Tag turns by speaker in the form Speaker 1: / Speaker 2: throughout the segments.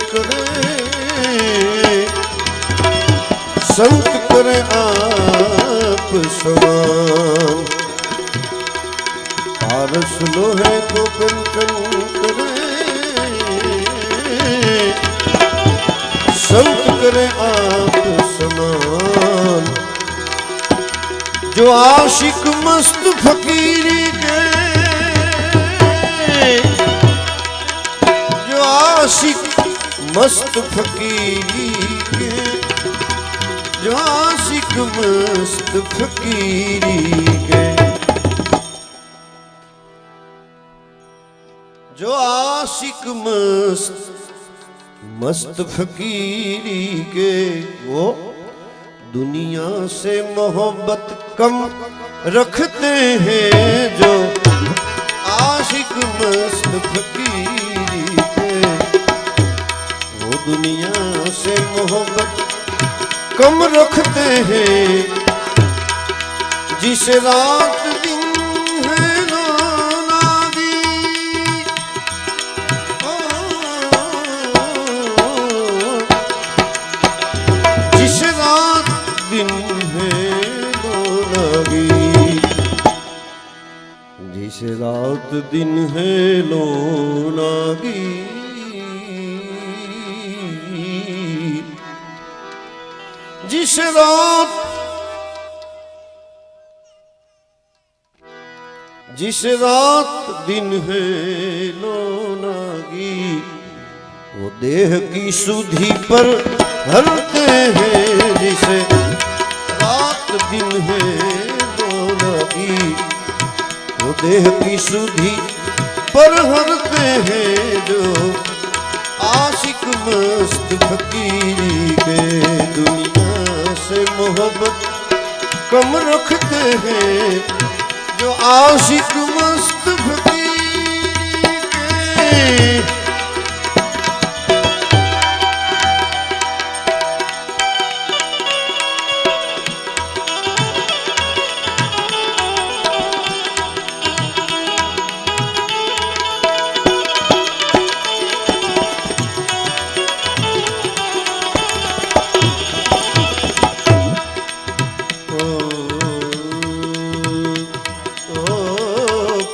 Speaker 1: करे, संत करे आप समान। पारस लोहे को कंचन करे, संत करे आप समान। जो आशिक मस्त फकीरी के, जो आशिक मस्त फकीरी के, जो आशिक मस्त फकीरी के, जो आशिक मस्त फकीरी के, वो दुनिया से मोहब्बत कम रखते हैं। जो आशिक मस्त फकीरी के, वो दुनिया से मोहब्बत कम रखते हैं। जिस रात दिन है नादी, जिस रात दिन है लोनागी, जिस रात दिन है लोनागी, जिस रात, जिस रात दिन है लोनागी, वो देह की सुधि पर हरते हैं। जिस रात दिन है लोनागी, वो देह की सुधि पर हरते हैं। जो आशिक मस्त फकीरी के, दुनिया से मोहब्बत कम रखते हैं। जो आशिक मस्त फकीरी के,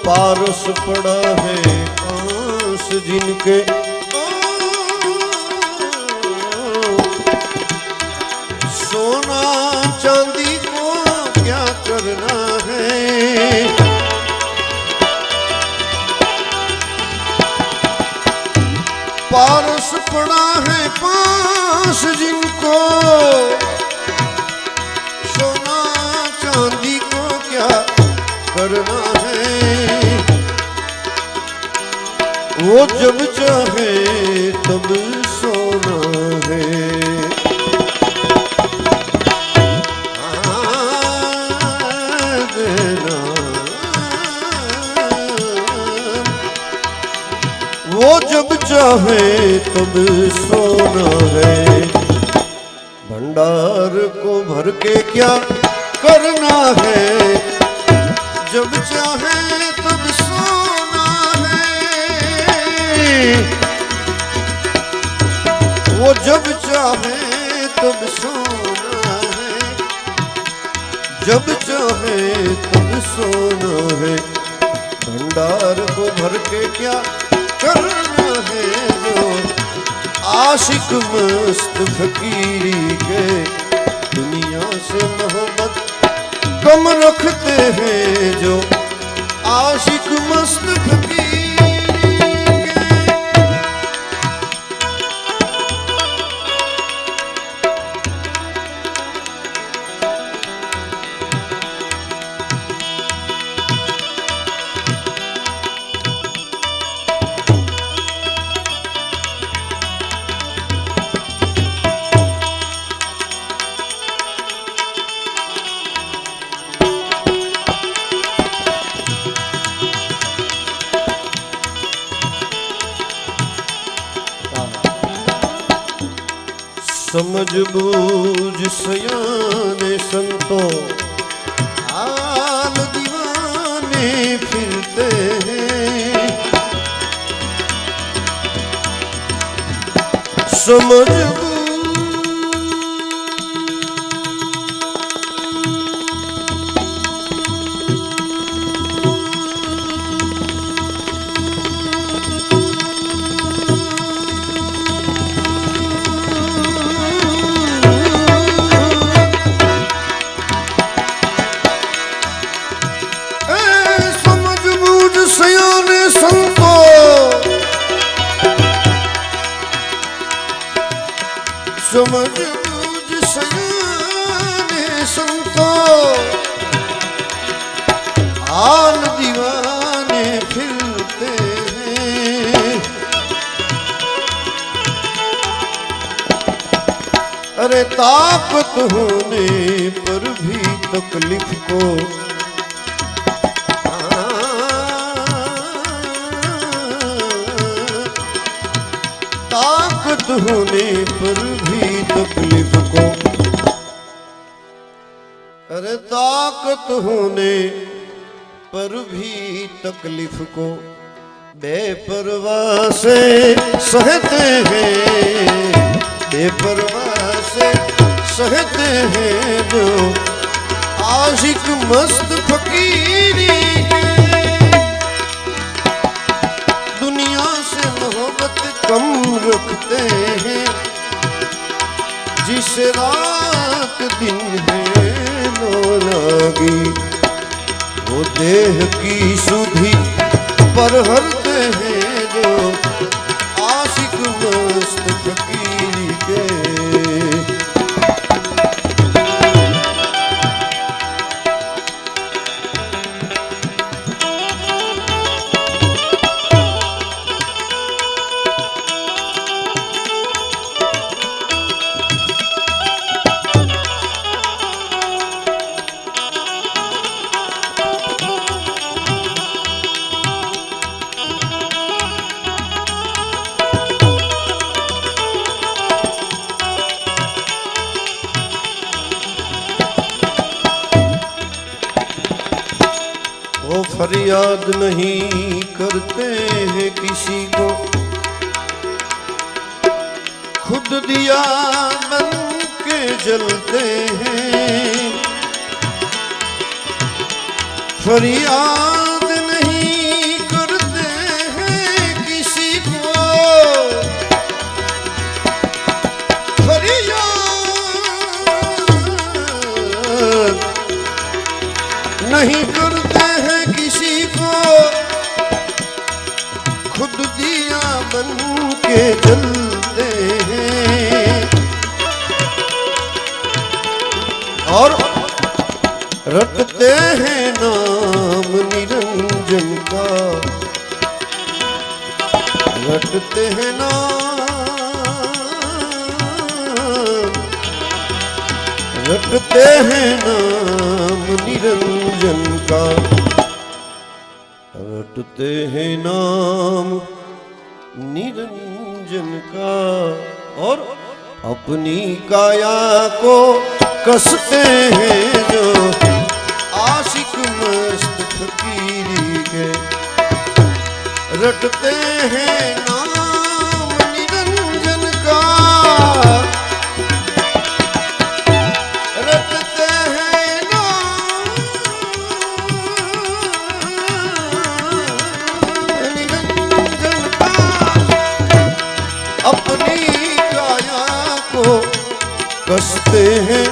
Speaker 1: पारस पड़ा है पास जिनके, सोना चांदी को क्या करना है। पारस पड़ा है पास जिनको, सोना चांदी को क्या करना है। वो जब चाहे तब सोना है। देना वो जब चाहे तब सोना है। भंडार को भर के क्या करना है। जब चाहे तब सोना है। वो जब चाहे तब सोना है। जब चाहे तब सोना है। भंडार को भर के क्या करना है। जो आशिक मस्त फकीरी के दुनिया से मोहब्बत कम रखते हैं। जो आशिक मस्त फकीरी समझ बूझ सयाने संतो हाल दीवाने फिरते हैं। समझ समझ बूझ सयाने संतो हाल दीवाने फिरते हैं। अरे ताकत होने पर भी तकलीफ को ताकत होने पर भी तकलीफ को, अरे ताकत होने पर भी तकलीफ को बेपरवाह से सहते हैं, बेपरवाह से सहते हैं जो आशिक मस्त फकीरी के। दुनिया से मोहब्बत कम रखते हैं, जिस रात दिन है लो लागी, वो देह की सुधि पर हरते हैं जो आशिक मस्त फकीर के। वो फरियाद नहीं करते हैं किसी को, खुद दिया बन के जलते हैं। फरियाद नहीं करते हैं किसी को, फरियाद नहीं करते हैं किसी को, खुद दिया बन के जलते हैं। और रटते हैं नाम निरंजन का, रटते हैं नाम, रटते हैं नाम निरंजन का, रटते हैं नाम निरंजन का। और अपनी काया को कसते हैं जो आशिक मस्त फकीरी के, रटते हैं नाम निरंजन का, रटते हैं नाम निरंजन का। अपनी काया को कसते हैं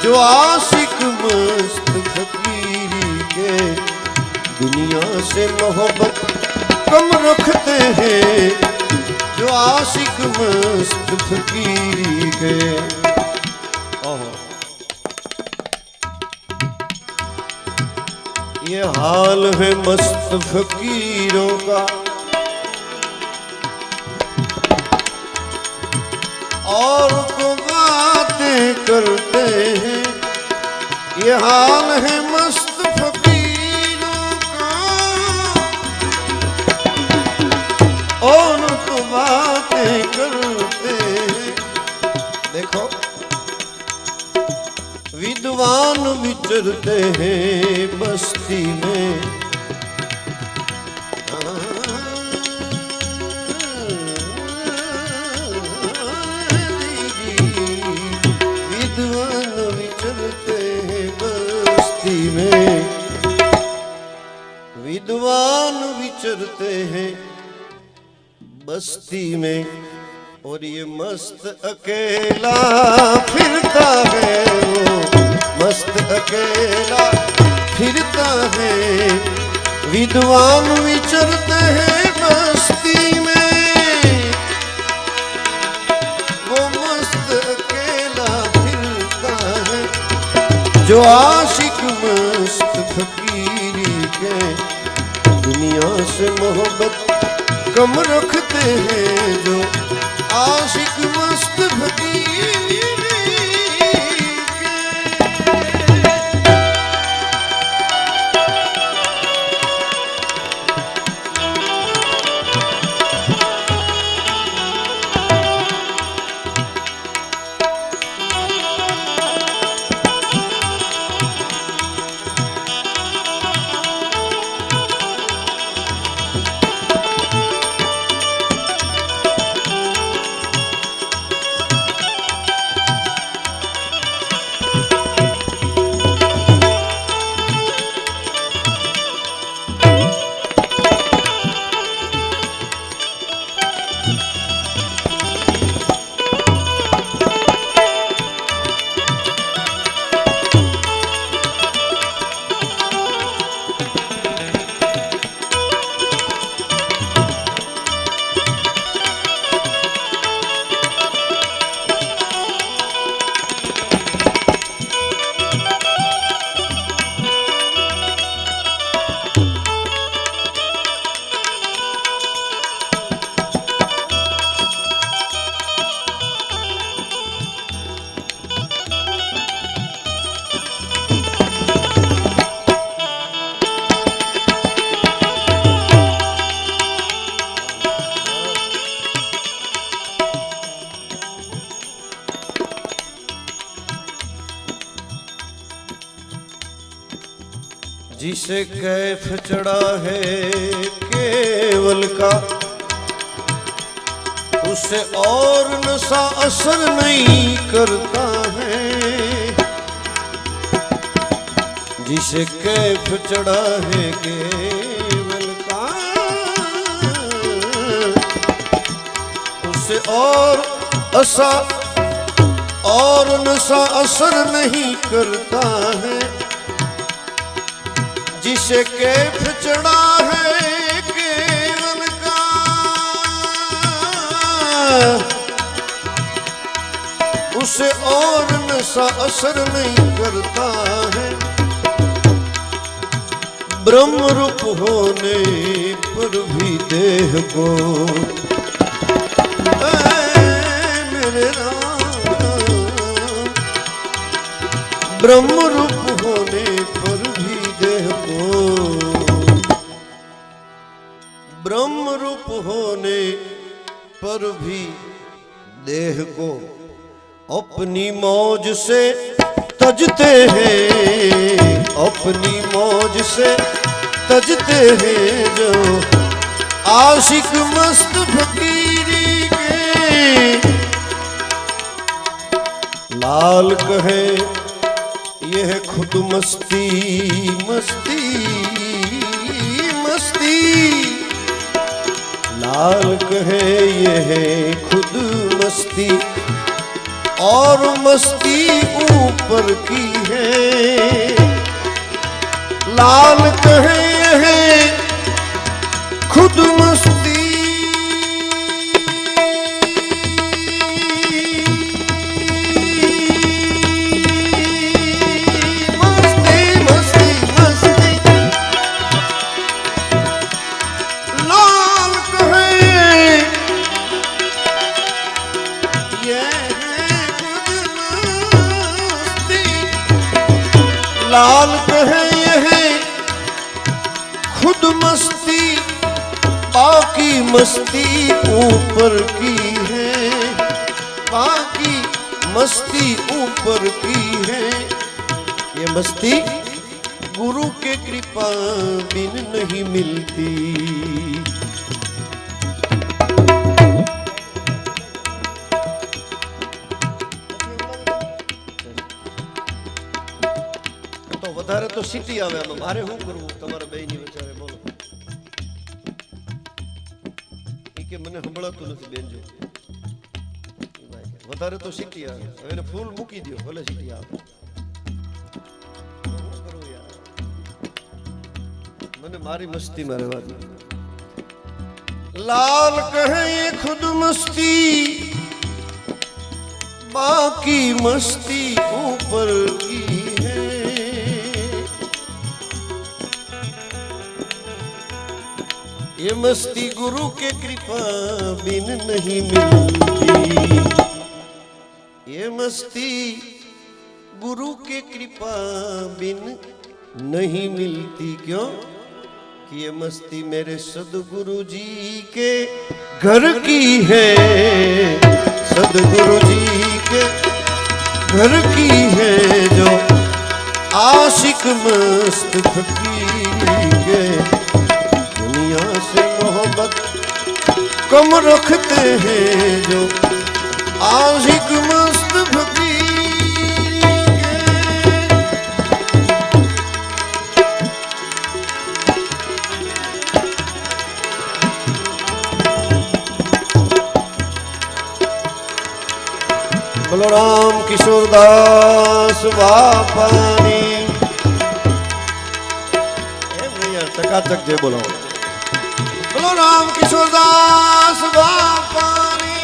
Speaker 1: जो आशिक मस्त फकीरी के, दुनिया से मोहब्बत कम रखते हैं जो आशिक मस्त फकीरी के। ये हाल है मस्त फकीरों का, और को बातें करते हैं। ये हाल है मस्त फकीरों का, और को बातें करते हैं। देखो विद्वान विचरते हैं बस्ती में, बस्ती में, और ये मस्त अकेला फिरता है, वो मस्त अकेला फिरता है। विद्वान विचरते हैं बस्ती में, वो मस्त अकेला फिरता है। जो आशिक मस्त फकीरी के दुनिया से मोहब्बत कम रखते हैं, जो आशिक मस्त फकीरी जिसे कैफ चढ़ा है केवल का, उसे और नशा असर नहीं करता है। जिसे कैफ चढ़ा है केवल का, उसे और नशा असर नहीं करता है। जिसे कैफ चढ़ा है केवल का, उसे और नशा असर नहीं करता है। ब्रह्म रूप होने पर भी देह को, मेरे राम, ब्रह्म रूप होने पर भी देह को, ब्रह्म रूप होने पर भी देह को अपनी मौज से तजते हैं, अपनी मौज से तजते हैं। जो आशिक मस्त फकीरी के लाल कहे यह खुद मस्ती मस्ती मस्ती, लाल कहे यह खुद मस्ती, और मस्ती ऊपर की है। लाल कहे यह खुद मस्ती, लाल कहे यह खुद मस्ती, बाकी मस्ती ऊपर की है, बाकी मस्ती ऊपर की है। ये मस्ती गुरु के कृपा बिन नहीं मिलती। વધારે તો સિટી આવે આમાં, મારે શું કરવું તમારા બેયની વચ્ચે? બોલો. એ કે મને સંભળાતું નથી બેન જો વધારે તો સીટી આવે હવે એને ફૂલ મૂકી દો ભલે સીટી આવે શું કરું યાર મને મારી મસ્તીમાં રહેવા દો लाल कहे ये खुद मस्ती बाकी मस्ती ऊपर की है ये मस्ती गुरु के कृपा बिन नहीं मिलती ये मस्ती गुरु के कृपा बिन नहीं मिलती क्यों कि ये मस्ती मेरे सदगुरु जी के घर की है सदगुरु जी के घर की है जो आशिक मस्त फकीर के दुनिया से मोहब्बत कम रखते हैं जो आशिक मस्त फकीर बोलो राम किशोरदास बापानी चकाचक जय बोलो बोलो राम किशोरदास बापानी